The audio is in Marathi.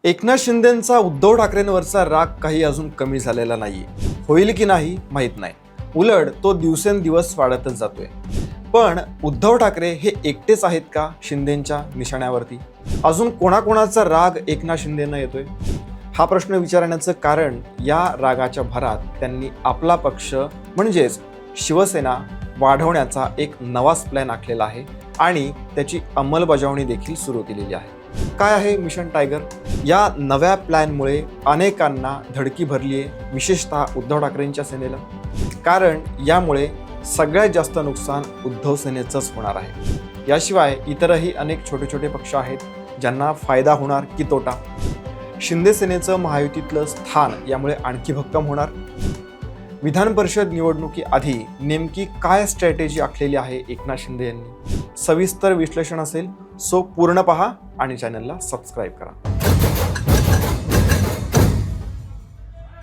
एकनाथ शिंदेंचा उद्धव ठाकरेंवरचा राग काही अजून कमी झालेला नाहीये. होईल की नाही माहीत नाही, उलट तो दिवसेंदिवस वाढतच जातोय. पण उद्धव ठाकरे हे एकटेच आहेत का शिंदेंच्या निशाण्यावरती? अजून कोणाकोणाचा राग एकनाथ शिंदेंना येतोय? हा प्रश्न विचारण्याचं कारण या रागाच्या भरात त्यांनी आपला पक्ष म्हणजेच शिवसेना वाढवण्याचा एक नवाच प्लॅन आखलेला आहे आणि त्याची अंमलबजावणी देखील सुरू केलेली आहे. काय आहे मिशन टायगर? या नव्या प्लॅनमुळे अनेकांना धडकी भरली आहे, विशेषतः उद्धव ठाकरेंच्या सेनेला. कारण यामुळे सगळ्यात जास्त नुकसान उद्धव सेनेचंच होणार आहे. याशिवाय इतरही अनेक छोटे छोटे पक्ष आहेत ज्यांना फायदा होणार की तोटा. शिंदे सेनेचं महायुतीतलं स्थान यामुळे आणखी भक्कम होणार. विधान परिषद निवडणुकीआधी नेमकी काय स्ट्रॅटेजी आखलेली आहे एकनाथ शिंदे यांनी? सविस्तर विश्लेषण असेल, सो पूर्ण पहा आणि चॅनलला सबस्क्राईब करा.